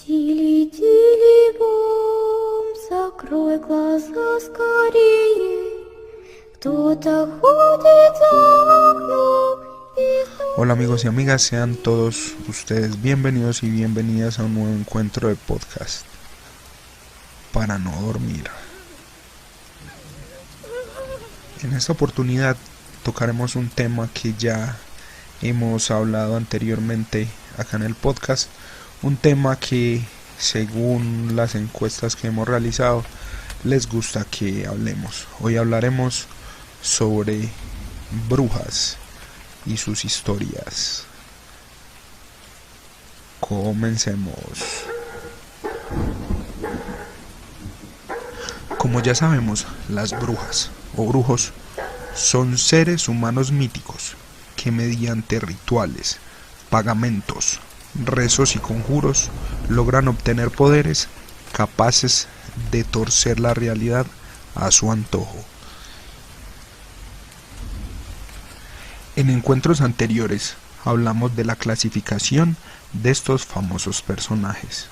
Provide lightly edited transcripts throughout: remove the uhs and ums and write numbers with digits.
Тили-тили-бом, закрой глаза скорее. Кто-то ходит за окном. Hola amigos y amigas, sean todos ustedes bienvenidos y bienvenidas a un nuevo encuentro de podcast para no dormir. En esta oportunidad tocaremos un tema que ya hemos hablado anteriormente acá en el podcast, un tema que según las encuestas que hemos realizado les gusta que hablemos. Hoy hablaremos sobre brujas y sus historias. Comencemos. Como ya sabemos, las brujas o brujos son seres humanos míticos que mediante rituales, pagamentos, rezos y conjuros logran obtener poderes capaces de torcer la realidad a su antojo. En encuentros anteriores hablamos de la clasificación de estos famosos personajes.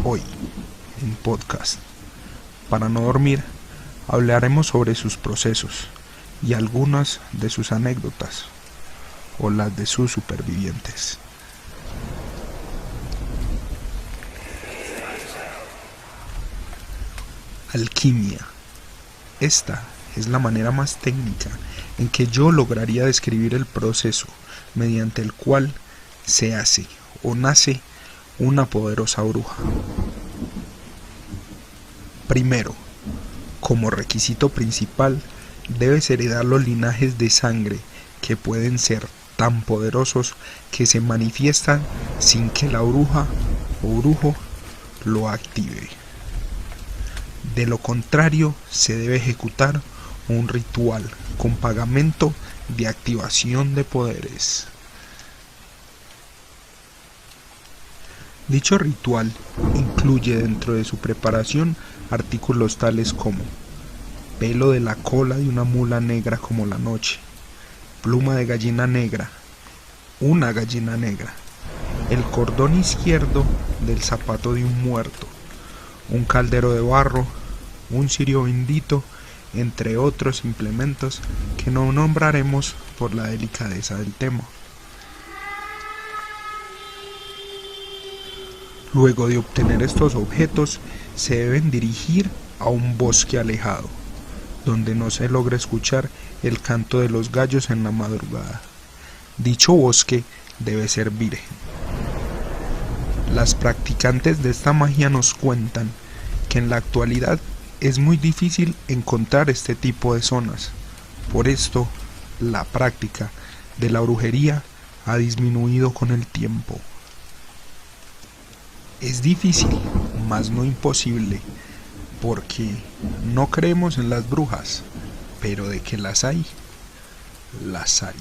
Hoy, en podcast para no dormir, hablaremos sobre sus procesos y algunas de sus anécdotas o las de sus supervivientes. Alquimia. Esta es la manera más técnica en que yo lograría describir el proceso mediante el cual se hace o nace una poderosa bruja. Primero, como requisito principal, debes heredar los linajes de sangre que pueden ser tan poderosos que se manifiestan sin que la bruja o brujo lo active. De lo contrario, se debe ejecutar un ritual con pagamento de activación de poderes. Dicho ritual incluye dentro de su preparación artículos tales como pelo de la cola de una mula negra como la noche, pluma de gallina negra, una gallina negra, el cordón izquierdo del zapato de un muerto, un caldero de barro, un cirio bendito, entre otros implementos que no nombraremos por la delicadeza del tema. Luego de obtener estos objetos, se deben dirigir a un bosque alejado, donde no se logra escuchar el canto de los gallos en la madrugada. Dicho bosque debe ser virgen. Las practicantes de esta magia nos cuentan que en la actualidad es muy difícil encontrar este tipo de zonas. Por esto, la práctica de la brujería ha disminuido con el tiempo. Es difícil, mas no imposible, porque no creemos en las brujas, pero de que las hay, las hay.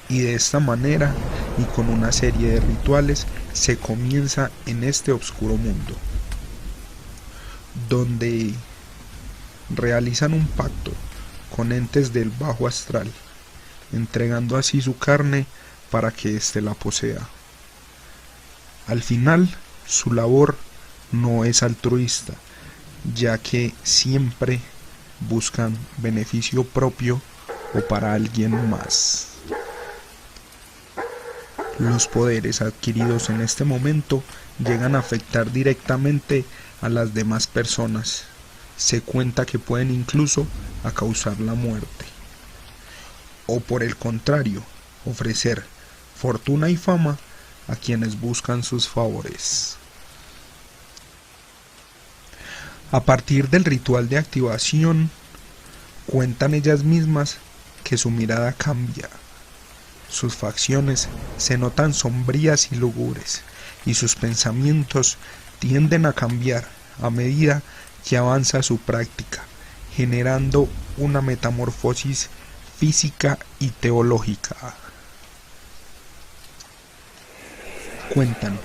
Y de esta manera, y con una serie de rituales, se comienza en este oscuro mundo, donde realizan un pacto con entes del bajo astral, entregando así su carne para que éste la posea. Al final, su labor no es altruista, ya que siempre buscan beneficio propio o para alguien más. Los poderes adquiridos en este momento llegan a afectar directamente a las demás personas. Se cuenta que pueden incluso a causar la muerte. O por el contrario, ofrecer fortuna y fama a quienes buscan sus favores. A partir del ritual de activación, cuentan ellas mismas que su mirada cambia. Sus facciones se notan sombrías y lúgubres, y sus pensamientos tienden a cambiar a medida que avanza su práctica, generando una metamorfosis física y teológica. Cuentan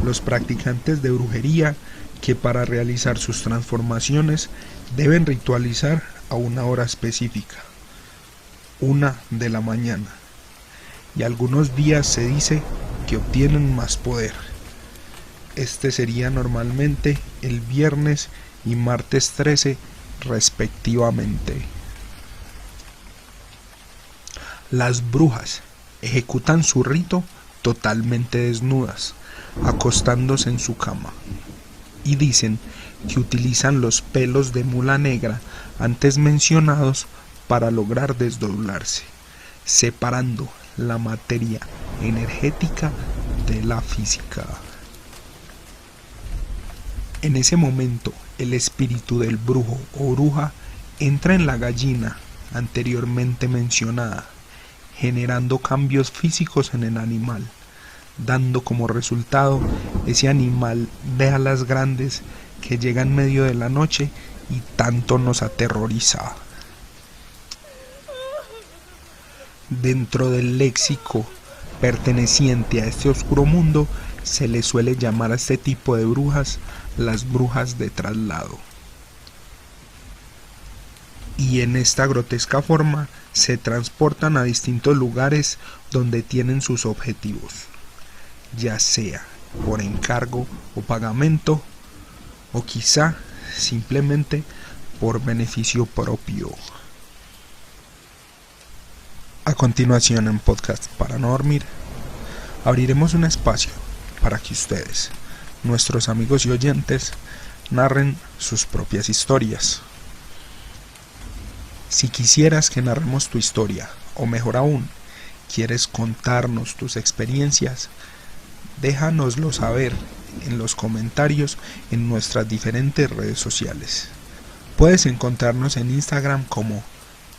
los practicantes de brujería que para realizar sus transformaciones deben ritualizar a una hora específica, 1 de la mañana, y algunos días se dice que obtienen más poder. Este sería normalmente el viernes y martes 13 respectivamente. Las brujas ejecutan su rito totalmente desnudas, acostándose en su cama, y dicen que utilizan los pelos de mula negra antes mencionados para lograr desdoblarse, separando la materia energética de la física. En ese momento, el espíritu del brujo o bruja entra en la gallina anteriormente mencionada, generando cambios físicos en el animal, dando como resultado ese animal de alas grandes que llega en medio de la noche y tanto nos aterroriza. Dentro del léxico perteneciente a este oscuro mundo se le suele llamar a este tipo de brujas las brujas de traslado. Y en esta grotesca forma se transportan a distintos lugares donde tienen sus objetivos, ya sea por encargo o pagamento, o quizá simplemente por beneficio propio. A continuación, en Podcast para no dormir, abriremos un espacio para que ustedes, nuestros amigos y oyentes, narren sus propias historias. Si quisieras que narremos tu historia, o mejor aún, quieres contarnos tus experiencias, déjanoslo saber en los comentarios en nuestras diferentes redes sociales. Puedes encontrarnos en Instagram como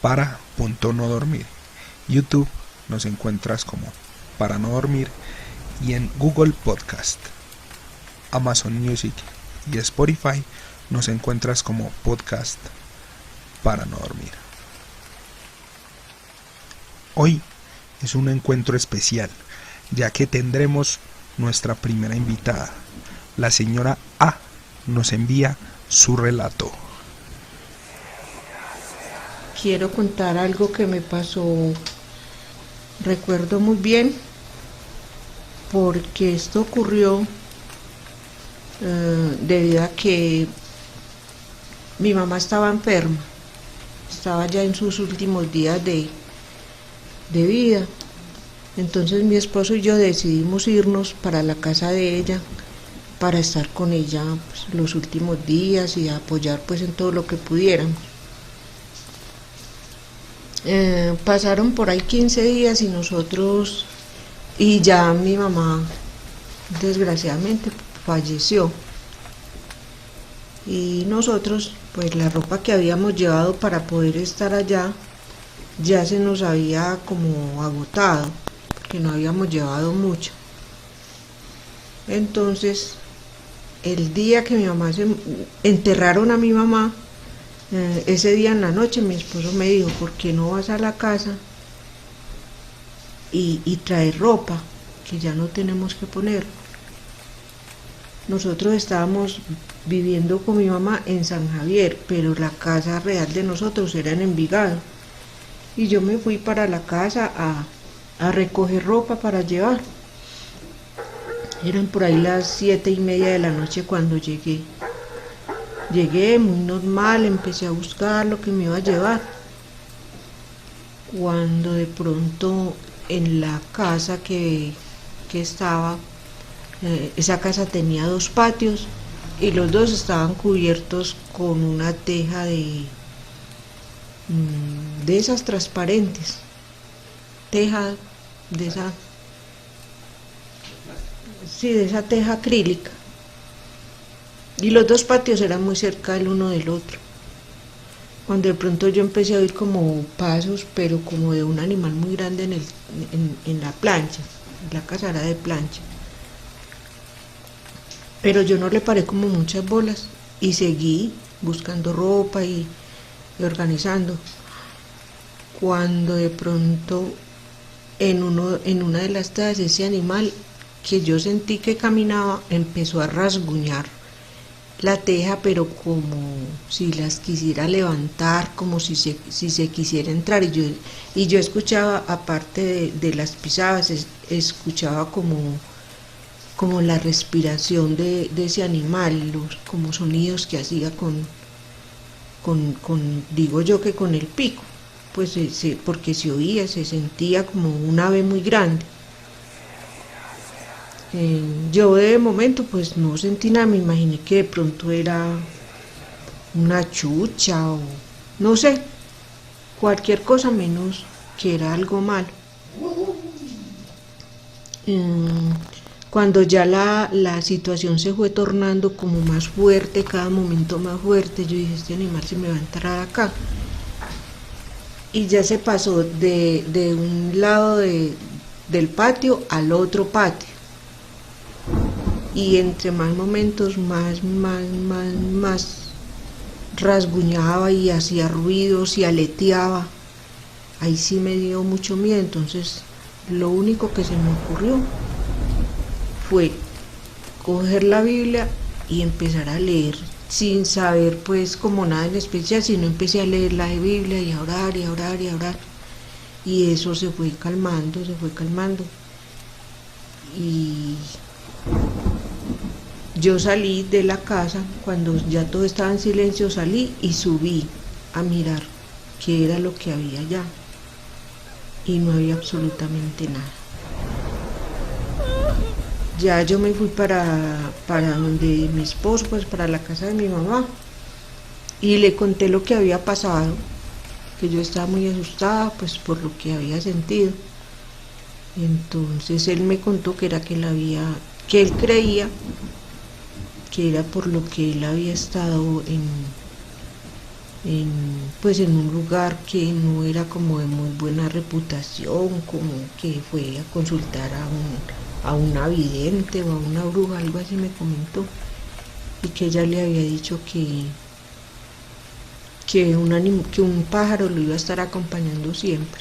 para.nodormir, YouTube nos encuentras como Para No Dormir y en Google Podcast, Amazon Music y Spotify nos encuentras como Podcast Para No Dormir. Hoy es un encuentro especial, ya que tendremos nuestra primera invitada. La señora A nos envía su relato. Quiero contar algo que me pasó, recuerdo muy bien, porque esto ocurrió debido a que mi mamá estaba enferma, estaba ya en sus últimos días de vida. Entonces mi esposo y yo decidimos irnos para la casa de ella para estar con ella pues, los últimos días y apoyar pues en todo lo que pudiéramos. Pasaron por ahí 15 días y ya mi mamá desgraciadamente falleció, y nosotros pues la ropa que habíamos llevado para poder estar allá ya se nos había como agotado, porque no habíamos llevado mucho. Entonces el día que enterraron a mi mamá, ese día en la noche mi esposo me dijo: ¿por qué no vas a la casa y traer ropa que ya no tenemos que poner? Nosotros estábamos viviendo con mi mamá en San Javier, pero la casa real de nosotros era en Envigado, y yo me fui para la casa a recoger ropa para llevar. Eran por ahí las 7:30 de la noche cuando llegué. Llegué muy normal, empecé a buscar lo que me iba a llevar, cuando de pronto en la casa que estaba, esa casa tenía 2 patios y los 2 estaban cubiertos con una teja de esas transparentes, teja de esa teja acrílica. Y los 2 patios eran muy cerca el uno del otro, cuando de pronto yo empecé a oír como pasos, pero como de un animal muy grande en la plancha. La casa era de plancha, pero yo no le paré como muchas bolas y seguí buscando ropa y organizando, cuando de pronto en una de las tejas ese animal que yo sentí que caminaba empezó a rasguñar la teja, pero como si las quisiera levantar, como si se quisiera entrar. Y yo escuchaba, aparte de las pisadas, escuchaba como la respiración de ese animal, como sonidos que hacía digo yo que con el pico, pues porque se oía, se sentía como un ave muy grande. Yo de momento pues no sentí nada, me imaginé que de pronto era una chucha o no sé, cualquier cosa menos que era algo malo. Cuando ya la situación se fue tornando como más fuerte, cada momento más fuerte, yo dije, este animal se me va a entrar acá. Y ya se pasó de un lado del patio al otro patio. Y entre más momentos, más rasguñaba y hacía ruidos y aleteaba. Ahí sí me dio mucho miedo. Entonces lo único que se me ocurrió fue coger la Biblia y empezar a leer, sin saber pues como nada en especial, sino empecé a leer la Biblia y a orar y a orar y a orar. Y eso se fue calmando. Y yo salí de la casa, cuando ya todo estaba en silencio, salí y subí a mirar qué era lo que había allá. Y no había absolutamente nada. Ya yo me fui para donde mi esposo, pues para la casa de mi mamá. Y le conté lo que había pasado, que yo estaba muy asustada pues por lo que había sentido. Entonces él me contó que era que él creía que era por lo que él había estado pues en un lugar que no era como de muy buena reputación, como que fue a consultar a una vidente o a una bruja, algo así me comentó, y que ella le había dicho que un pájaro lo iba a estar acompañando siempre.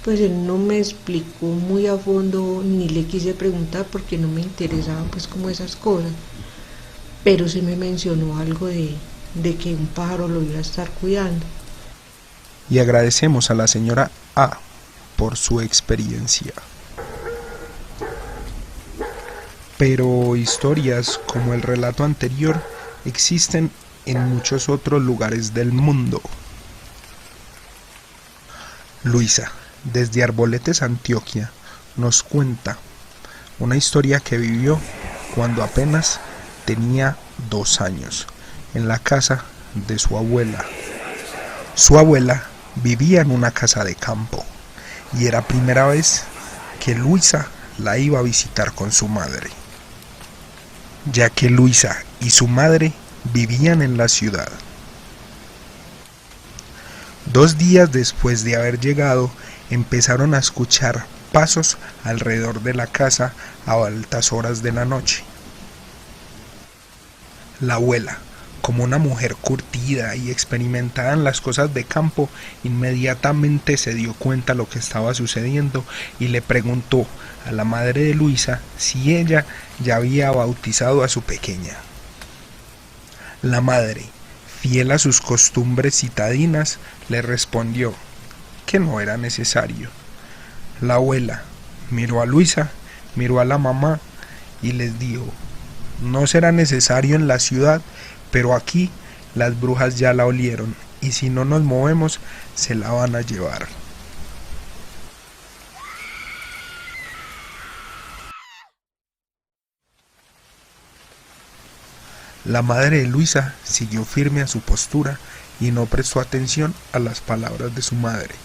Pues él no me explicó muy a fondo, ni le quise preguntar porque no me interesaba pues como esas cosas, pero se me mencionó algo de que un pájaro lo iba a estar cuidando. Y agradecemos a la señora A por su experiencia. Pero historias como el relato anterior existen en muchos otros lugares del mundo. Luisa, desde Arboletes, Antioquia, nos cuenta una historia que vivió cuando apenas tenía 2 años, en la casa de su abuela. Su abuela vivía en una casa de campo y era primera vez que Luisa la iba a visitar con su madre, ya que Luisa y su madre vivían en la ciudad. 2 días después de haber llegado, empezaron a escuchar pasos alrededor de la casa a altas horas de la noche. La abuela, como una mujer curtida y experimentada en las cosas de campo, inmediatamente se dio cuenta de lo que estaba sucediendo y le preguntó a la madre de Luisa si ella ya había bautizado a su pequeña. La madre, fiel a sus costumbres citadinas, le respondió que no era necesario. La abuela miró a Luisa, miró a la mamá y les dijo: no será necesario en la ciudad, pero aquí las brujas ya la olieron y si no nos movemos se la van a llevar. La madre de Luisa siguió firme a su postura y no prestó atención a las palabras de su madre.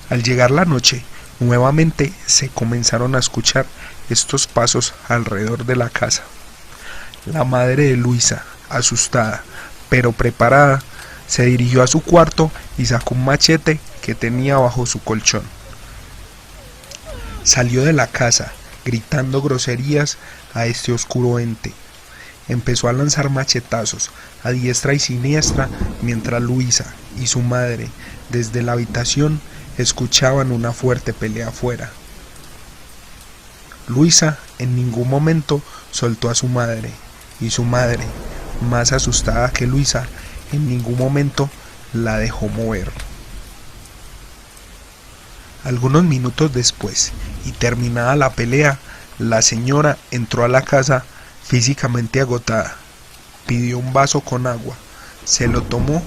Al llegar la noche, nuevamente se comenzaron a escuchar estos pasos alrededor de la casa. La madre de Luisa, asustada pero preparada, se dirigió a su cuarto y sacó un machete que tenía bajo su colchón. Salió de la casa gritando groserías a este oscuro ente. Empezó a lanzar machetazos a diestra y siniestra mientras Luisa y su madre, desde la habitación, escuchaban una fuerte pelea afuera. Luisa en ningún momento soltó a su madre y su madre, más asustada que Luisa, en ningún momento la dejó mover. Algunos minutos después, y terminada la pelea, la señora entró a la casa físicamente agotada, pidió un vaso con agua, se lo tomó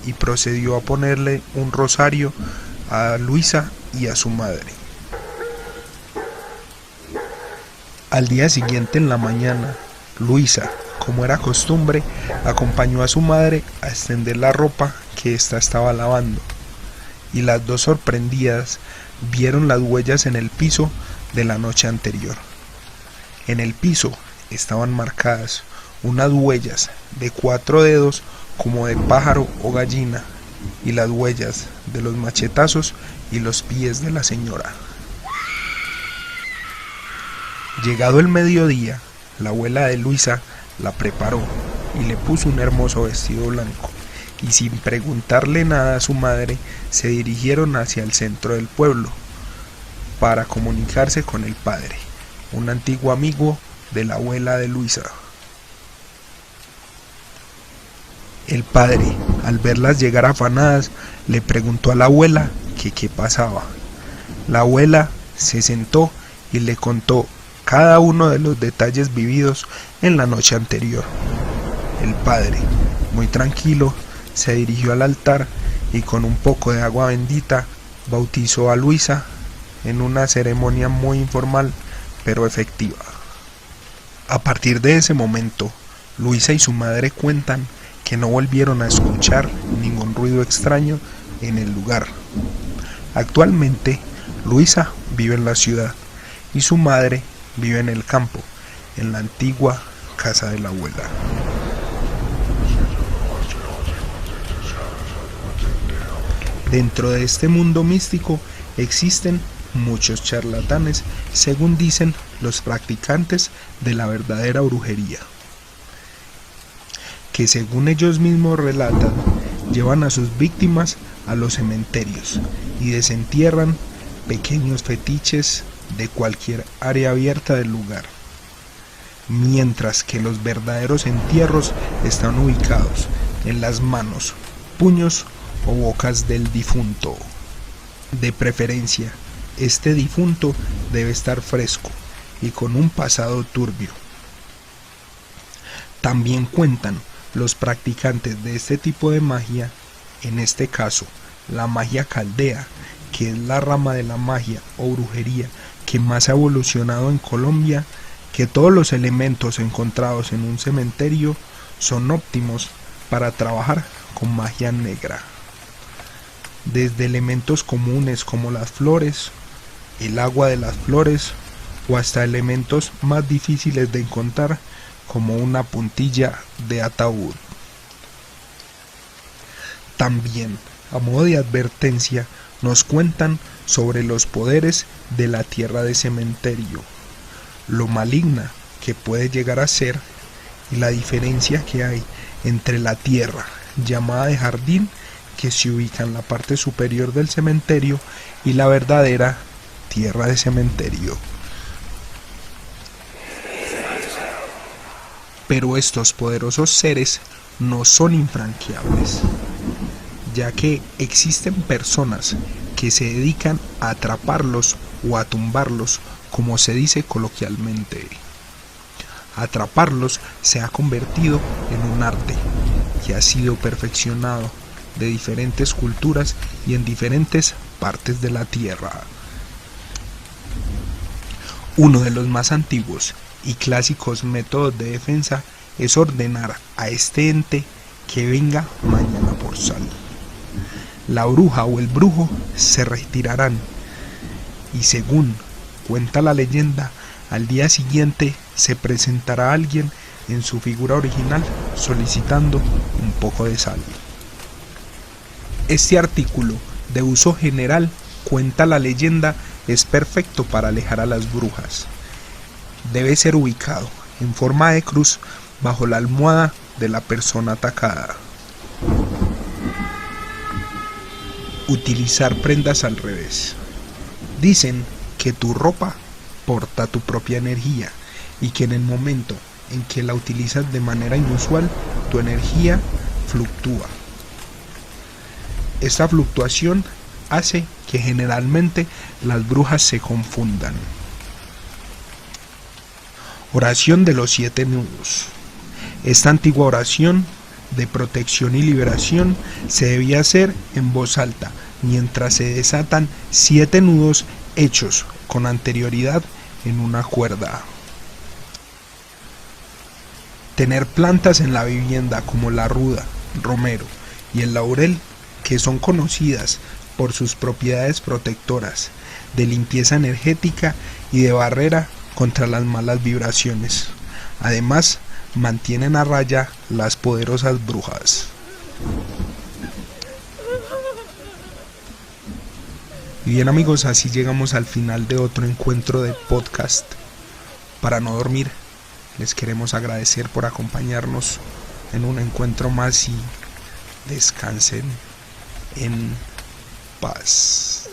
y procedió a ponerle un rosario a Luisa y a su madre. Al día siguiente en la mañana, Luisa, como era costumbre, acompañó a su madre a extender la ropa que ésta estaba lavando, y las dos, sorprendidas, vieron las huellas en el piso de la noche anterior. En el piso estaban marcadas unas huellas de 4 dedos como de pájaro o gallina, y las huellas de los machetazos y los pies de la señora. Llegado el mediodía, la abuela de Luisa la preparó y le puso un hermoso vestido blanco, y sin preguntarle nada a su madre, se dirigieron hacia el centro del pueblo para comunicarse con el padre, un antiguo amigo de la abuela de Luisa. El padre, al verlas llegar afanadas, le preguntó a la abuela que qué pasaba. La abuela se sentó y le contó cada uno de los detalles vividos en la noche anterior. El padre, muy tranquilo, se dirigió al altar y con un poco de agua bendita bautizó a Luisa en una ceremonia muy informal pero efectiva. A partir de ese momento, Luisa y su madre cuentan que no volvieron a escuchar ningún ruido extraño en el lugar. Actualmente, Luisa vive en la ciudad y su madre vive en el campo, en la antigua casa de la abuela. Dentro de este mundo místico existen muchos charlatanes, según dicen los practicantes de la verdadera brujería, que según ellos mismos relatan, llevan a sus víctimas a los cementerios y desentierran pequeños fetiches de cualquier área abierta del lugar, mientras que los verdaderos entierros están ubicados en las manos, puños o bocas del difunto. De preferencia, este difunto debe estar fresco y con un pasado turbio. También cuentan los practicantes de este tipo de magia, en este caso la magia caldea, que es la rama de la magia o brujería que más ha evolucionado en Colombia, que todos los elementos encontrados en un cementerio son óptimos para trabajar con magia negra. Desde elementos comunes como las flores, el agua de las flores, o hasta elementos más difíciles de encontrar como una puntilla de ataúd. También, a modo de advertencia, nos cuentan sobre los poderes de la tierra de cementerio, lo maligna que puede llegar a ser y la diferencia que hay entre la tierra llamada de jardín, que se ubica en la parte superior del cementerio, y la verdadera tierra de cementerio. Pero estos poderosos seres no son infranqueables, ya que existen personas que se dedican a atraparlos o a tumbarlos, como se dice coloquialmente. Atraparlos se ha convertido en un arte que ha sido perfeccionado de diferentes culturas y en diferentes partes de la tierra. Uno de los más antiguos y clásicos métodos de defensa es ordenar a este ente que venga mañana por sal. La bruja o el brujo se retirarán y, según cuenta la leyenda, al día siguiente se presentará alguien en su figura original solicitando un poco de sal. Este artículo, de uso general, cuenta la leyenda, es perfecto para alejar a las brujas. Debe ser ubicado en forma de cruz bajo la almohada de la persona atacada. Utilizar prendas al revés. Dicen que tu ropa porta tu propia energía y que en el momento en que la utilizas de manera inusual, tu energía fluctúa. Esta fluctuación hace que generalmente las brujas se confundan. Oración de los 7 nudos. Esta antigua oración de protección y liberación se debía hacer en voz alta mientras se desatan 7 nudos hechos con anterioridad en una cuerda. Tener plantas en la vivienda como la ruda, romero y el laurel, que son conocidas por sus propiedades protectoras, de limpieza energética y de barrera contra las malas vibraciones. Además, mantienen a raya las poderosas brujas. Y bien amigos, así llegamos al final de otro encuentro de podcast para no dormir. Les queremos agradecer por acompañarnos en un encuentro más y descansen en paz.